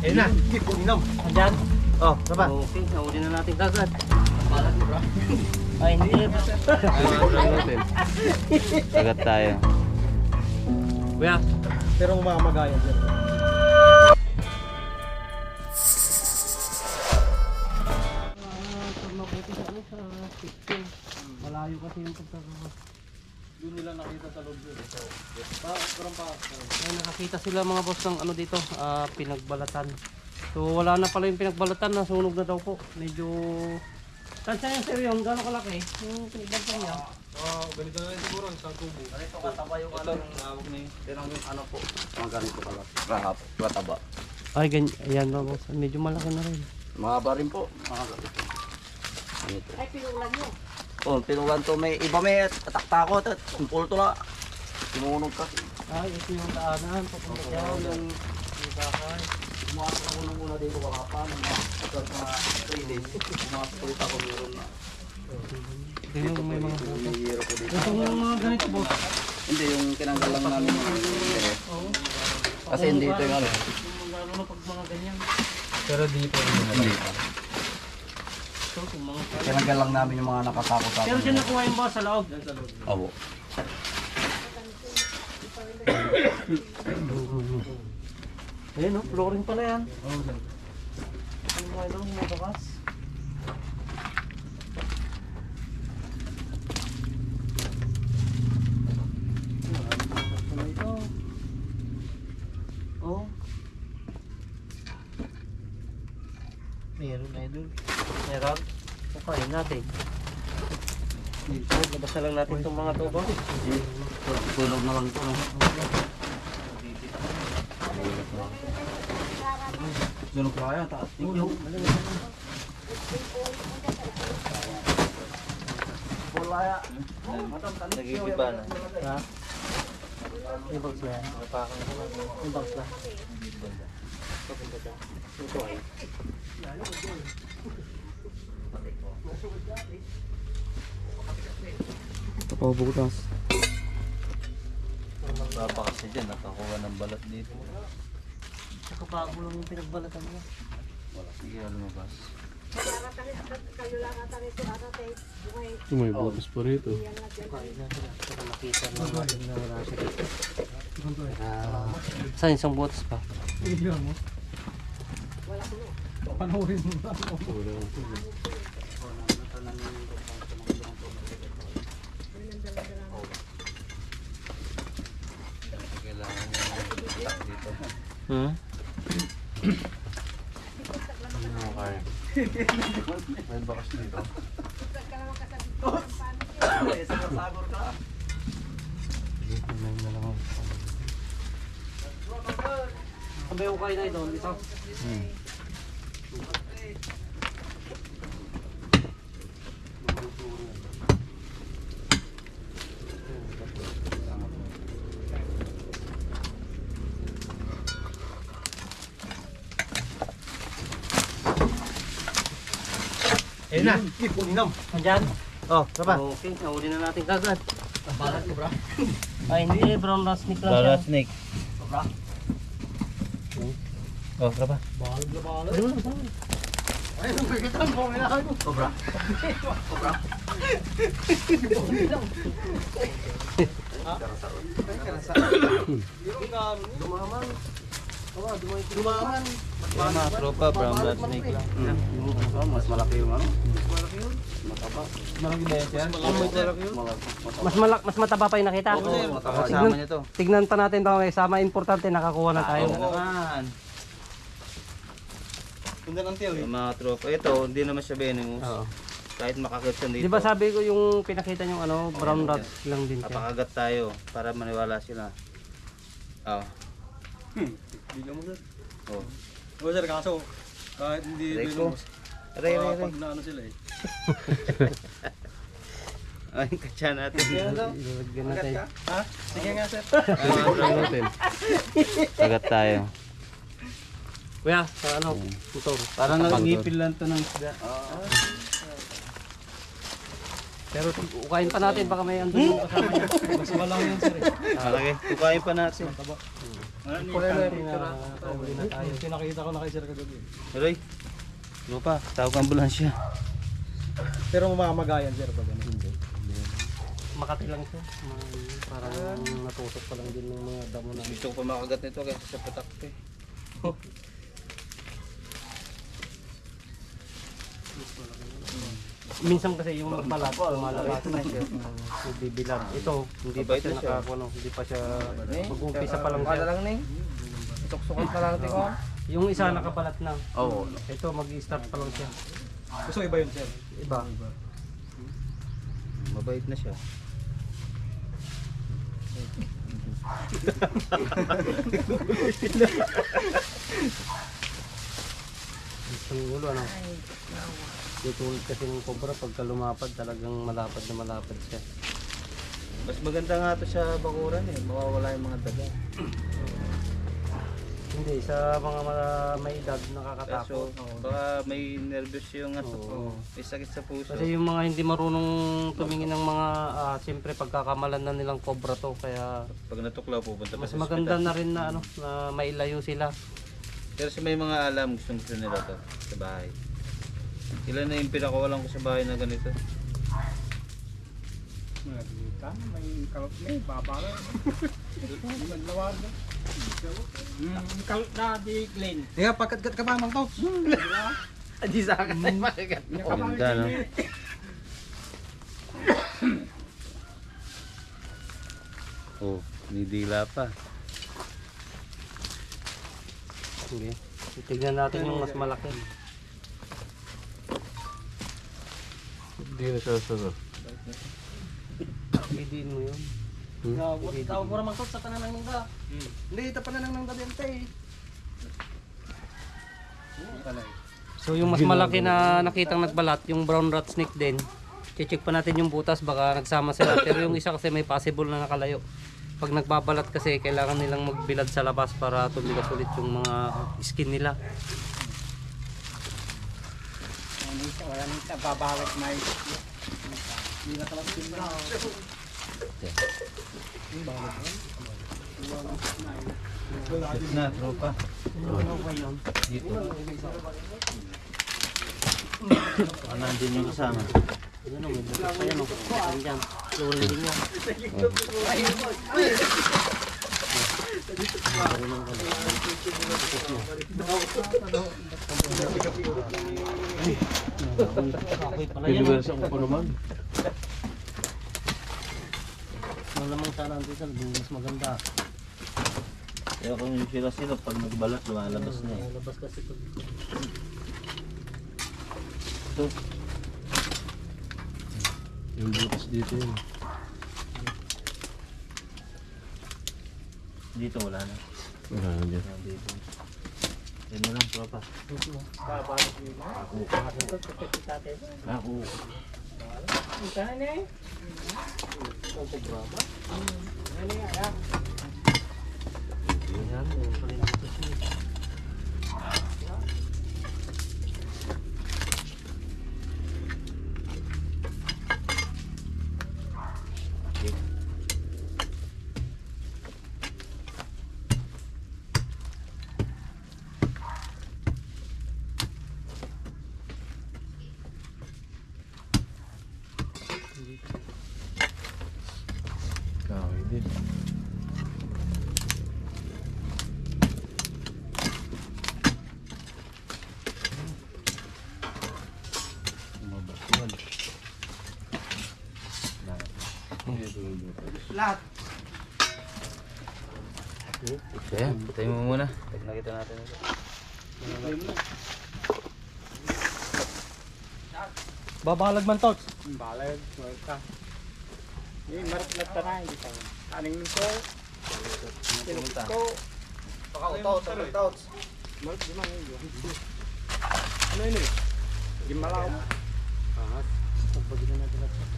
Ayun na. Inom. Andyan? Oh, baba. Okay, nahuli na natin kagad. Ay, hindi. natin. Agad tayo. Kuya. Pero mamagayan sir. Mabuti sa ano sa picture. Malayo kasi yung pagkakama. Doon nila nakita sa loob yun. Ay, nakakita sila mga boss ng ano dito, pinagbalatan. So wala na pala yung pinagbalatan, nasunog na daw po. Medyo... Tansya yung sir yung gano'ng kalaki? Yung pinagbalatan niya. Ganito na rin siguro, isang tubo. Ganito kataba yung ano yung hawak na yun. Pero yung ano po. Mga ganito kalaki. Rahap, mataba. Ay, ganyan. Ayan mga boss. Medyo malaki na rin. Mahaba rin po. Mga ganito. Ganito. Ay, pinulan nyo. Oh, pinulan to. May iba may taktakot at kumpul to na. Tumunog kasi. Ay, ito yung daanan. Papunta dyan. Yung bahay. Pumasok ako nung una dito baka pa. After mga 3 days. Pumasok ulit ako meron na. Ito yung may mga buto. May hero ko dito. Ito yung mga ganito boss. Hindi, yung tinanggal lang namin yung Oo. kasi hindi ito yung ano. Yung lalo na pag mga ganyan. Pero di po Hindi pa. So, kung mga... Tinanggal lang namin yung mga nakatakot sa Pero dyan nakuha yung boss sa loob. Opo. Ayun no, flooring pala yan. Ano mga ito, may bakas. Oh. Meron na idol. Meron. Okay natin. Dito, labasa lang natin itong mga to boss. Tulog na lang ito. No? Sunog pa kaya, taas. Pulaya. Nagigit ba na? Ha? May bags ba yan? May bags ba? Papunta dyan. Ito ay. Ito pa butas. Baba kasi dyan, nakakuha ng balat dito. Saka bago lang yung pinagbalatan mo. Wala, sige, lumabas. Kayo lang ata rito, ata tayo. Bungay. May butas pa rito. Yan lang dyan. Kain na sila. Para makita na natin na wala siya dito. Saan isang butas pa? Panoorin mo na. Kailangan niya dito. Hmm? Okay. May bakas dito. May na lang ako. Sabay ko kayo na ito. Ito. Ayun na. Inom. Andyan? Oh, baba. Okay, nahuli na natin kagad. Balat ko bro? Ay hindi, brown rat snake lang siya. Balat snake. Oh, baba. Balag na balag. Ano lang, saan? Ay, nagkakatan mo. Kailangan mo. Cobra. Cobra. Dumaman. Oo, Dumaman. Mga tropa, brown rat snake lang. Mas malaki yung ano. Mataba. Malaki ba yan? Mas mataba pa yung nakita. Kasama niya to. Tignan pa natin pa may sama, importante nakakuha na tayo. naman. Ganda ng tiyo eh. Mga tropa. Ito, hindi naman siya venomous. Oo. Kahit makakit siya dito. Di ba sabi ko yung pinakita yung ano, brown rat lang din siya. Napakagat tayo para maniwala sila. Oh. Bigyan mo sir. Oh. Oo sir, kaso kahit hindi Rico. venomous, Aray. pag naano sila eh. Ay, katsa natin. Ilagyan natin. Ha? Sige nga sir. natin. Agad tayo. Kuya, sa ano, motor. Parang nangipil lang to ng isda. Pero ukain pa natin, baka may andun yung kasama niya. Mas wala yan sir eh. Okay, tukayin pa natin. Importante na kauli na tayo. Pinakita ko na kay Sir kagabi. Aray. Ano pa? Tawag ambulansya. Pero mamamagayan Sir pag ano. Hindi. Makati lang siya. Parang natusok pa lang din ng mga damo na. Gusto ko pa makagat nito kaysa sa patak ko eh. Minsan kasi yung magbalat, lumalabas na siya. Bibilag. Ito, hindi pa Mabait siya na siya. nakakuno, hindi pa siya mag-umpisa pa lang siya. lang ning. Tuksukan pa lang ko. Yung isa nakabalat na. Oo. Ito mag-start pa lang siya. Gusto iba yun Sir. Iba. Mabait na siya. Isang ulo ano. Tutulad kasi ng cobra pagka lumapad talagang malapad na malapad siya. Mas maganda nga to sa bakuran eh. Mawawala yung mga daga. Hindi, sa mga may edad Kaso nakakatakot. baka may nervous yung ano. Oo. May sakit sa puso. Kasi yung mga hindi marunong tumingin ng mga, siyempre pagkakamalan na nilang cobra to. Kaya Pag natuklaw pupunta pa mas sa maganda ospital. na rin na, ano, na mailayo sila. Pero sa may mga alam gusto nila to sa bahay. Ilan na yung pinakawalan ko sa bahay na ganito? May babala. Maglawag. Kalut na di Glenn. Di nga pagkat ka pa mang to. Di sa akin ay makagat. Ganda no? Oh, may dila pa. Sige. Tignan natin yung mas malaki. Hindi na siya sa Bidiin mo yun. Tawag mo naman sa tanan ng nangda. Hindi, ito pa na ng nangda dente. So yung mas malaki na nakitang nagbalat, yung brown rat snake din. Check pa natin yung butas, baka nagsama sila. Pero yung isa kasi may possible na nakalayo. Pag nagbabalat kasi, kailangan nilang magbilad sa labas para tumigas ulit yung mga skin nila. Wala nang sa babawat may. na, tropa. Ano ba yun? Dito. Nandun yung kasama. Ano, may butas pa yan. Ano dyan? Slowly din yan. Kakoy pala yan. Universal ko pa naman. Malamang sana dito, mas maganda. Kaya kung yung sila pag nagbalat, lumalabas na eh. Labas kasi ito. Ito. Yung butas dito yun. Dito wala na. Wala na dyan. Dito. Yan na lang, tropa. Ako. Ayan, yung pala yung butas niya. Kahoy din. Umabatuan. Lahat. Kaya, tayo mo muna. Pag nakita natin ito. Babalag man to. Balag, ka. Yung marat na tanay, hindi pa. Aning ko. Tinukot ko. Baka utot. Marat di man yun. Ano yun eh? Gimalaw. Pagbagitan natin lahat.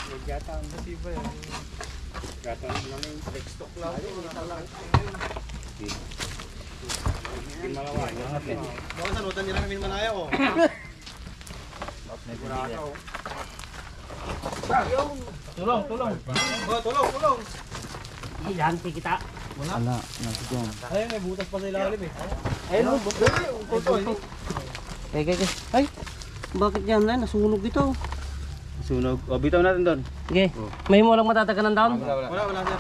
Magyata ang basiba yan. Gata lang yung stock lang. Gimalaw. Baka sanutan nila kami manaya ko. Sigurado. Tulong. Oh, tulong. Yan, kikita. Ala, nasa dyan. Ayun, may butas pa sa ilalim eh. Ayun, oh, kaya. Ay, bakit yan na? Nasunog ito. Sunog. O, bitaw natin doon. Sige, may mo lang matatagan ng down. Wala sir.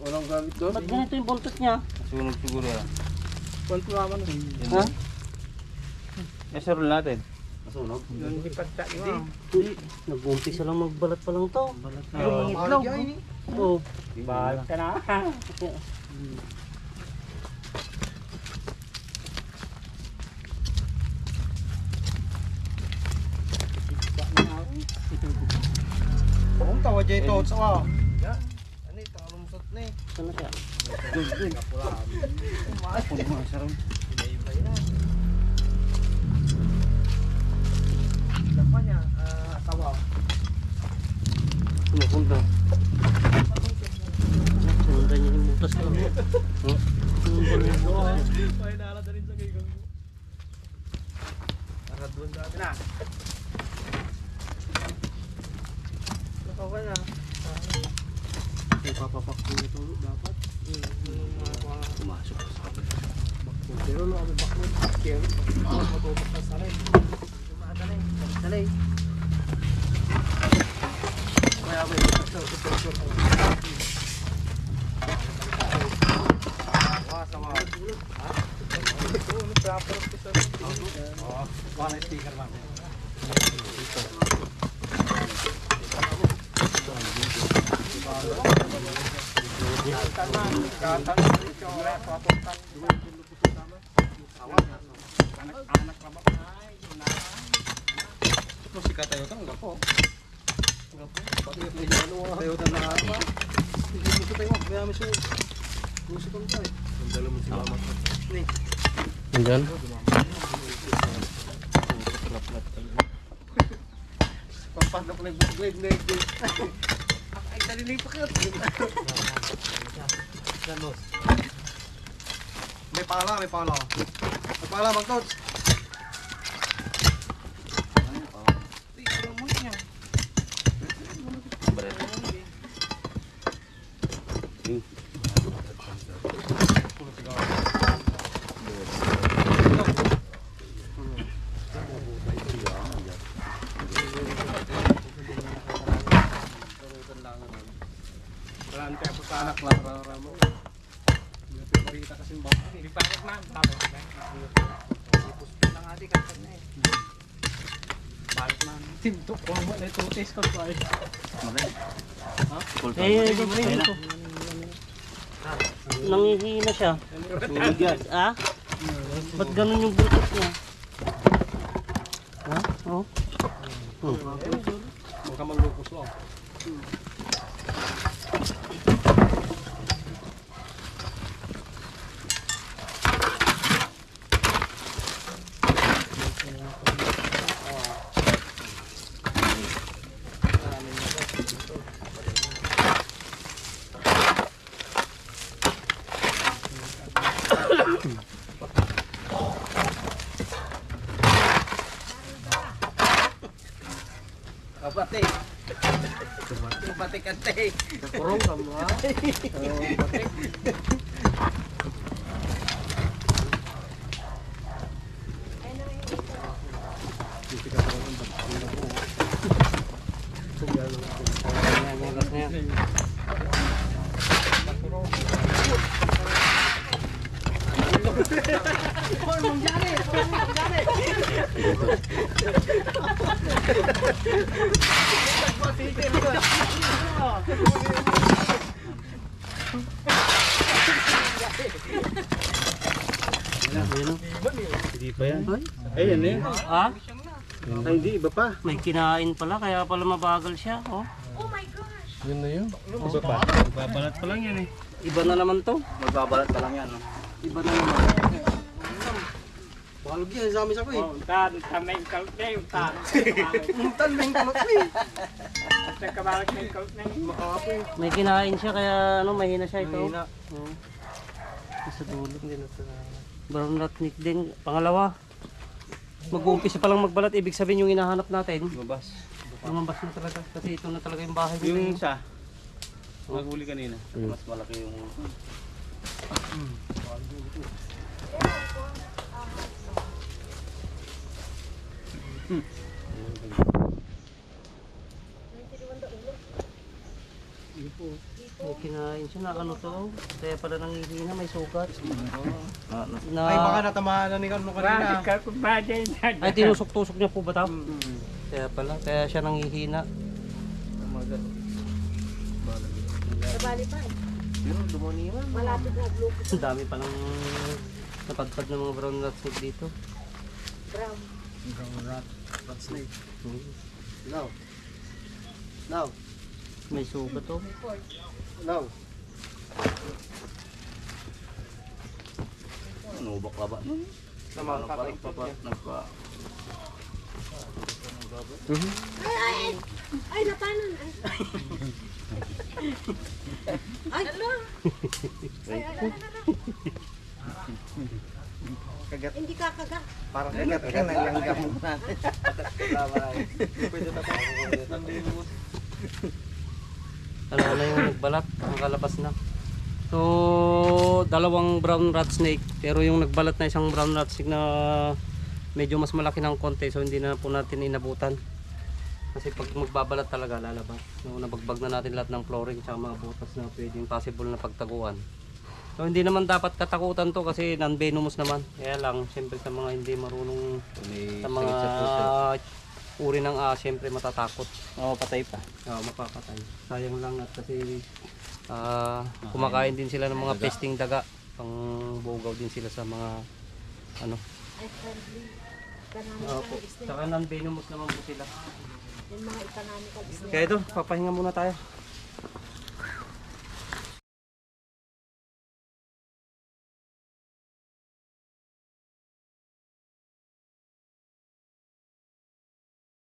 Walang gamit doon. Ba't ganito yung buntot niya? Sunog siguro yan. Ha? Measure natin. Yung ipagta nyo. Hindi. Nag-umpisa lang magbalat pa lang to. Yung mga itlog. Oo. Bahal ka na. Kung tawa dyan ito, sa ano ito, alumsot na eh. Saan na siya? Dapat niya, tawa. Sumupunta. Sundan niya yung butas ko. Sundan niya yung butas. May nalada rin sa gigang mo. Nakadun dati na. Nakawa na. Ipapapak ko ito dapat. Pumasok sa akin. Pero no, kami bakit? Kaya matutok na sa rin. Dumadalay, dalay. Kaya may sticker lang. Musika tayo tang gapo. Gapo. Tayo tang na apa? Gusto tayo, kaya may sulit. Gusto ko tayo. Sandalo mo si mama. Ni. Nandyan? Pampasok na glade na glade. Ay, nalilipak yun. Ganos. May pala, may pala. May pala, mag-coach. Wala tayo po sa anak lang, ramo. Kita kasi baka. Di bakit man. Bakit man. Puspin lang ati kapag na eh. Bakit man. Tintok ko mo. Ito taste ko pa. Ito. Nangihina siya. Sunog yan. Ah? Ba't ganun yung buntot niya? Ha? Oh. Huwag ka maglupos lang. Kapate. Kapate kate. Kurong ka mo ha? Hindi pa yan. Ay, yan na yun. Ah? Ay, hindi. Iba pa. May kinain pala, kaya pala mabagal siya. Oh. Yun na yun. Iba pa. Babalat pa lang yan eh. Iba na naman to. Magbabalat pa lang yan. No? Iba na naman. Balog yan, sa amin sa ko eh. Oh, tan. Tamay kalut na yung tan. Muntan na yung kalot eh. Sa kabalat na yung kalut na yung. Makapoy. May kinain siya, kaya ano, mahina siya ito. Mahina. Oh. Sa dulo. Hindi na ito na. Brown rat nick din. Pangalawa. Mag-uumpisa pa lang magbalat, ibig sabihin yung hinahanap natin. Lumabas. Lumabas na talaga. Kasi ito na talaga yung bahay Yung nila. isa. Naghuli kanina. Mm. Mas malaki yung... May kinain siya na ano to. Kaya pala nangihina, may sugat. Na, Ay, baka natamaan na ni Kano kanina. Bakit ka kung ba dyan? ay tinusok-tusok niya po ba tao? Kaya pala, kaya siya nangihina. Nabali pa eh. Yun, dumuni man. Malapit na glupos. Ang dami palang napadpad ng mga brown rat snake dito. Brown. Rat snake. Hmm. Now. Now. May sugat to. Now. Ano ba ba? Sama ka pa. Nagpa... Ay, napanon. Ay. Ano? Kagat. Hindi kakagat. Parang kagat ka na yung gamot natin. Pwede na pa. Nandito. Ano na yung nagbalat, ang kalabas na. So, dalawang brown rat snake, pero yung nagbalat na isang brown rat snake na medyo mas malaki ng konti, so hindi na po natin inabutan. Kasi pag magbabalat talaga lalabas. So, nabagbag na natin lahat ng flooring at mga butas na pwedeng possible na pagtaguan. So, hindi naman dapat katakutan to kasi non-venomous naman. Kaya lang, siyempre sa mga hindi marunong May sa mga sakit sa puso. uri ng siyempre matatakot. Oo, patay pa. Mapapatay. Sayang lang at kasi kumakain din sila ng mga pesting daga. Pang bugaw din sila sa mga ano. Ay, friendly. Opo. Economical business. Saka non-venomous naman po sila. Yung mga economical business. Kaya ito, papahinga muna tayo.